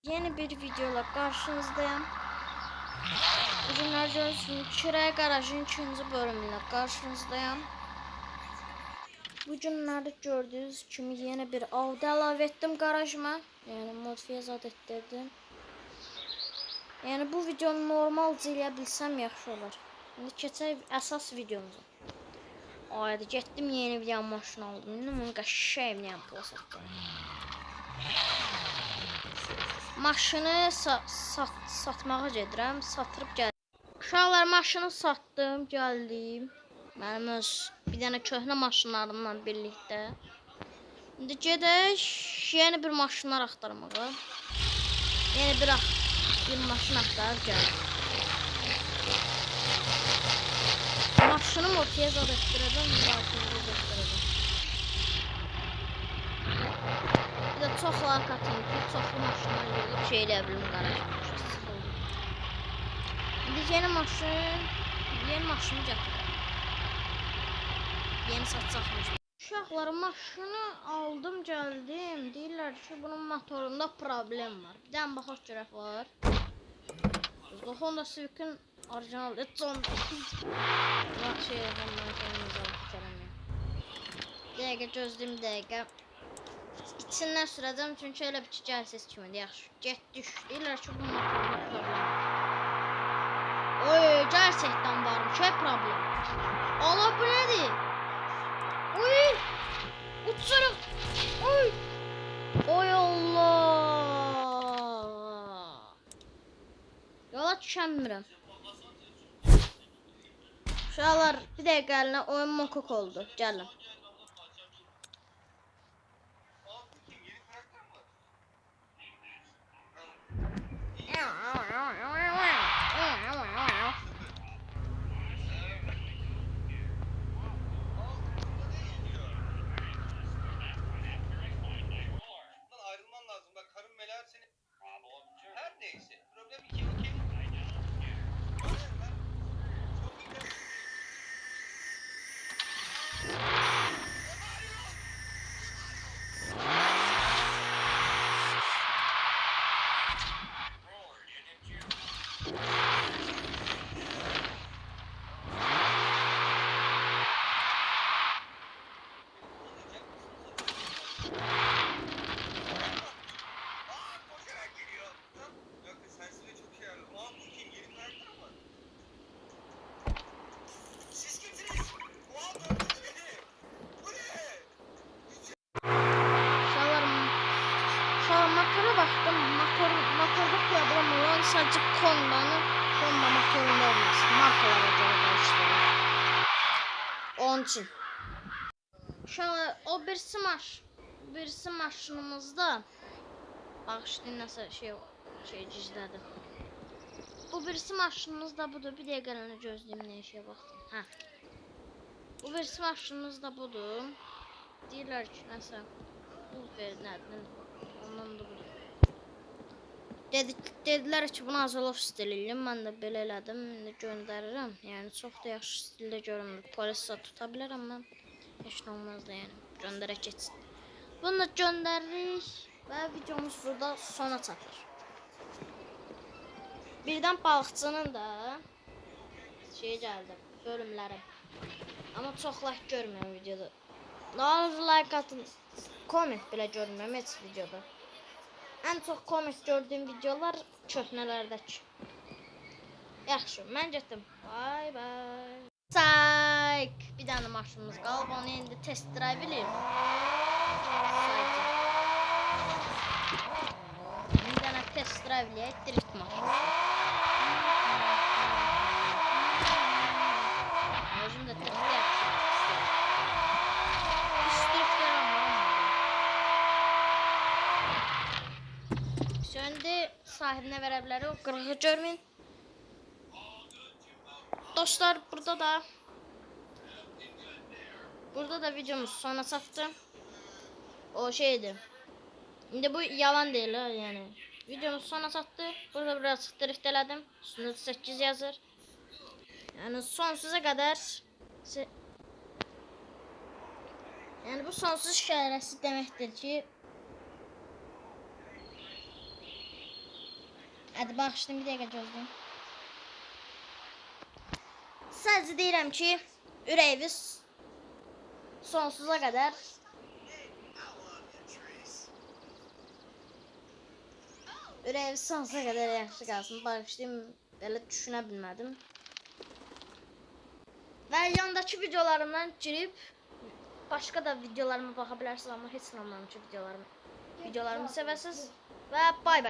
Yeni bir videoyla karşınızdayım. Bugünler görürsünüz Çirey Garajın 2. bölümüyle karşınızdayım. Bugünlerde gördüğünüz kimi yeni bir Audi əlavə ettim garajıma. Yani modifiye zad ettirdim. Yani bu videonu normal eləyə bilsəm yaxşı olar. Şimdi keçək əsas videomuza. Ayda getdim yeni bir yan maşın aldım. İndi bunu qəşəng yan pula satdım. Maşını satmağa gedirəm, satırıb gəldim. Uşaqlar maşını satdım, gəldim. Mənim öz bir dənə köhnə maşınlarımla birlikdə. İndi gedək yeni bir maşınlar axtarmağa. Yeni bir maşın axtarıb gəldim. Maşını motiyə zad etdirəcəm, müdafiəyə götürəcəm. Bir də çox lakatım ki, çoxlu maşınlar yığılıb şey eləyə bilim qarajda. İndi yeni maşını gətirəm. Yeni satacaqmış. Uşaqlar maşını aldım, gəldim. Deyirlər ki, bunun motorunda problem var. Bir dənə baxaq görək var. Honda Civic'in orijinal Edson 9. Bak şey hemen kendimize alıp gelelim. Dəqiqə gözləyim dəqiqə. İçindən sürəcəm çünki elə bir ki, gəlsiz kimi yaxşı. Get düş. Deyirlər ki, bu motorunda problem. Oy, gerçekten varmış şey problem. Allah bu nədir? Oy! Uçuruq. Oy! Oy Allah! Yola düşəmirəm. Uşaqlar bir dəqiqə əlinə oyun mokok oldu. Gəlin. Ayrılman lazım. Bak karın Melahat seni... Her neyse. Problem iki. Motora baktım. Motorda problem olan sadece Honda motorunda olması. Markalara göre karıştırıyor. Onun için. Şu an o birisi maşınımızda. Bak işte nasıl şey cizlədim. Bu birisi maşınımızda budur. Bir dəqiqə gözləyim nə işə baxdım. Hə. Bu birisi maşınımızda budur. Deyirlər ki, nəsə pul ver, nədir? Ondan da budur. Dedilər ki, bunu Azalov stiliyim. Mən də belə elədim. İndi göndərirəm. Yəni çox da yaxşı stildə görünmür. Polis tuta bilərəm mən. Heç nə olmaz da yəni. Göndərək keçsin. Bunu da göndəririk və videomuz burada sona çatır. Birdən balıqçının da şey gəldi. Bölümləri. Amma çox like görmürəm videoda. Daha like atın. Comment belə görmürəm heç videoda. En çok komik gördüğüm videolar köhnələrdəki. Yaxşı, mən getdim. Bye bye. Sayk. Bir dənə maşınımız qalıb. Onu indi test drive eləyim. Bir dənə test drive eləyək. Drift maşını. Özüm də drift yapacağım. Şimdi sahibine verebilir o kırığı görmeyin. Dostlar burada da videomuz sona çatdı. O şeydi. Şimdi bu yalan değil ha yani. Videomuz sona çatdı. Burada biraz drift elədim. Üstünde 8 yazır. Yani sonsuza kadar yani bu sonsuz şərəsi deməkdir ki Hadi bağışlayın, bir dəqiqə gözləyin. Sadəcə deyirəm ki, ürəyiniz sonsuza qədər yaxşı qalsın. Bağışlayın, belə düşünə bilmədim. Və yandakı videolarımdan girib başqa da videolarıma baxa bilərsiniz, amma heç inanmıram ki videolarımı sevəsiniz və bay bay.